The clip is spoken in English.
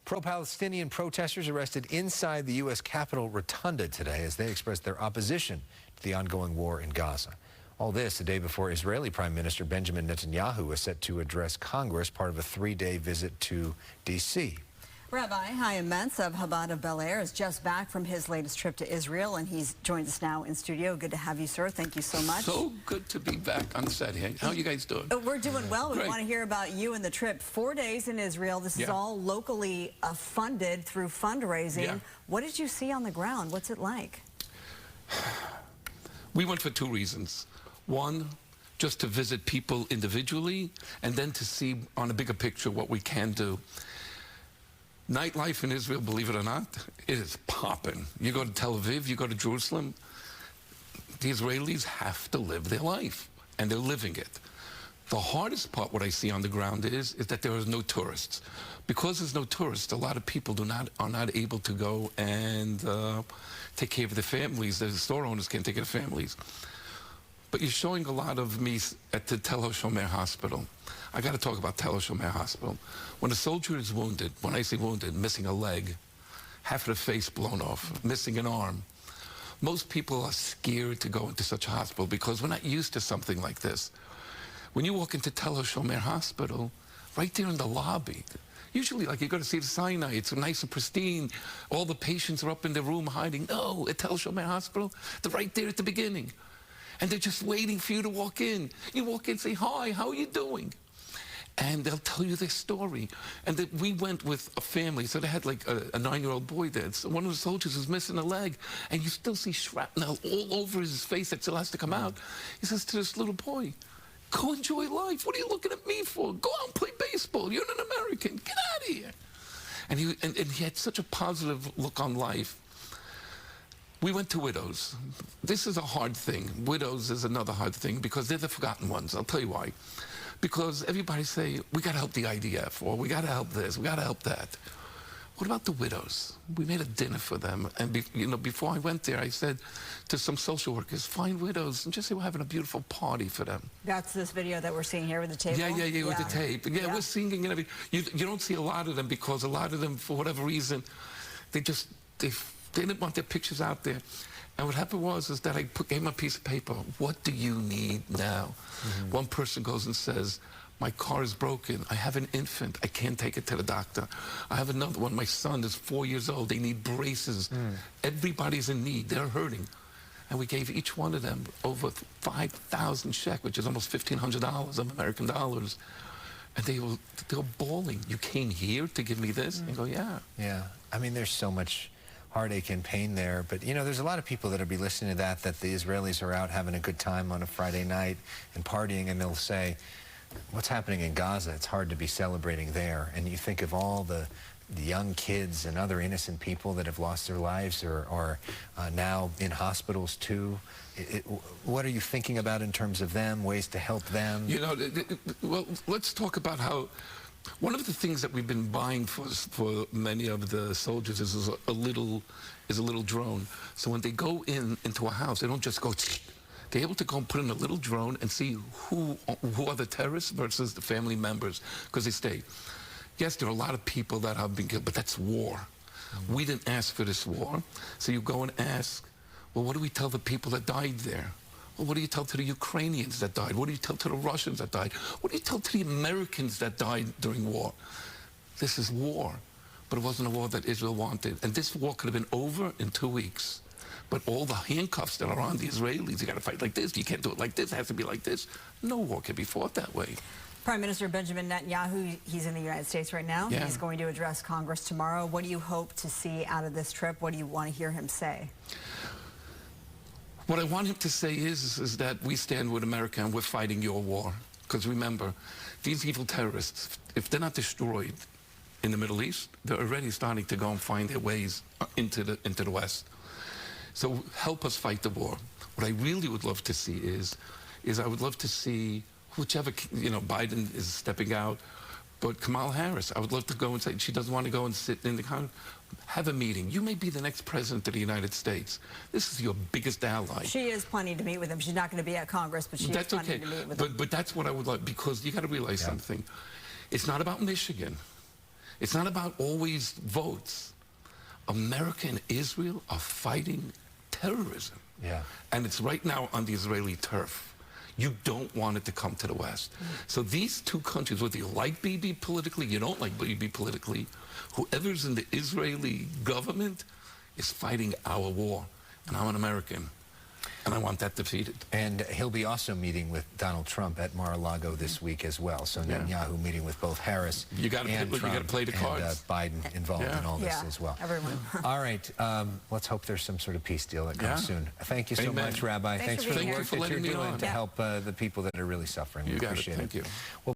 Pro-Palestinian protesters arrested inside the U.S. Capitol Rotunda today as they expressed their opposition to the ongoing war in Gaza. All this a day before Israeli Prime Minister Benjamin Netanyahu is set to address Congress, part of a three-day visit to D.C. Rabbi Chaim Mentz of Chabad of Bel Air is just back from his latest trip to Israel, and he's joined us now in studio. Good to have you, sir. Thank you so much. So good to be back on set here. How are you guys doing? We're doing well. We Great. want to hear about you and the trip. 4 days in Israel. This is all locally funded through fundraising. What did you see on the ground? What's it like? We went for two reasons. One, just to visit people individually, and then to see on a bigger picture what we can do. Nightlife in Israel, believe it or not, it is popping. You go to Tel Aviv, you go to Jerusalem, the Israelis have to live their life, and they're living it. The hardest part, what I see on the ground is that there are no tourists. Because there's no tourists, a lot of people are not able to go and take care of their families. The store owners can't take care of families. But you're showing a lot of me at the Tel HaShomer Hospital. I got to talk about Tel HaShomer Hospital. When a soldier is wounded, when I say wounded, missing a leg, half of the face blown off, missing an arm, most people are scared to go into such a hospital because we're not used to something like this. When you walk into Tel HaShomer Hospital, right there in the lobby, usually like you go to see the Sinai, it's nice and pristine, all the patients are up in their room hiding. No, at Tel HaShomer Hospital, they're right there at the beginning. And they're just waiting for you to walk in. You walk in, say, hi, how are you doing? And they'll tell you their story. And that we went with a family, so they had like a 9-year-old boy there. So one of the soldiers was missing a leg, and you still see shrapnel all over his face that still has to come out. He says to this little boy, go enjoy life. What are you looking at me for? Go out and play baseball. You're an American. Get out of here. And he had such a positive look on life. We went to widows. This is a hard thing. Widows is another hard thing because they're the forgotten ones. I'll tell you why. Because everybody say, we got to help the IDF, or we got to help this, we got to help that. What about the widows? We made a dinner for them. And before I went there, I said to some social workers, find widows and just say we're having a beautiful party for them. That's this video that we're seeing here with the tape. Yeah, with the tape. Yeah, we're singing and everything. You don't see a lot of them because a lot of them, for whatever reason, they didn't want their pictures out there. And what happened is that I gave them a piece of paper. What do you need now? One person goes and says, my car is broken. I have an infant. I can't take it to the doctor. I have another one. My son is 4 years old. They need braces. Everybody's in need. They're hurting. And we gave each one of them over 5,000 shek, which is almost $1,500 of American dollars. And they were bawling. You came here to give me this? And I go, yeah. Yeah. I mean, there's so much heartache and pain there, but there's a lot of people that'll be listening to that the Israelis are out having a good time on a Friday night and partying, and they'll say, what's happening in Gaza? It's hard to be celebrating there. And you think of all the young kids and other innocent people that have lost their lives or now in hospitals too. What are you thinking about in terms of them, ways to help them? Well, let's talk about how one of the things that we've been buying for many of the soldiers is a little drone. So when they go into a house, they don't just go. They're able to go and put in a little drone and see who are the terrorists versus the family members, because they stay. Yes, there are a lot of people that have been killed, but that's war. We didn't ask for this war, so you go and ask, well, what do we tell the people that died there? Well, what do you tell to the Ukrainians that died? What do you tell to the Russians that died? What do you tell to the Americans that died during war? This is war, but it wasn't a war that Israel wanted. And this war could have been over in 2 weeks. But all the handcuffs that are on the Israelis, you got to fight like this, you can't do it like this, it has to be like this. No war can be fought that way. Prime Minister Benjamin Netanyahu, he's in the United States right now. Yeah. He's going to address Congress tomorrow. What do you hope to see out of this trip? What do you want to hear him say? What I want him to say is that we stand with America and we're fighting your war. Because remember, these evil terrorists, if they're not destroyed in the Middle East, they're already starting to go and find their ways into the West. So help us fight the war. What I really would love to see is I would love to see whichever, Biden is stepping out, but Kamala Harris, I would love to go and say, she doesn't want to go and sit in the Congress. Have a meeting. You may be the next president of the United States. This is your biggest ally. She is planning to meet with him. She's not going to be at Congress, but she's planning to meet with him. But that's what I would like, because you got to realize something. It's not about Michigan. It's not about always votes. America and Israel are fighting terrorism. Yeah. And it's right now on the Israeli turf. You don't want it to come to the West. So these two countries, whether you like Bibi politically, you don't like Bibi politically, whoever's in the Israeli government is fighting our war. And I'm an American. And I want that defeated. And he'll be also meeting with Donald Trump at Mar-a-Lago this week as well. So Netanyahu meeting with both Harris and Trump, play the cards. And Biden involved in all this as well. Everyone. All right. Let's hope there's some sort of peace deal that comes soon. Thank you so much, Rabbi. Thanks for for the being work here. that you're doing to Yeah. help the people that are really suffering. We appreciate it. Thank you. Well,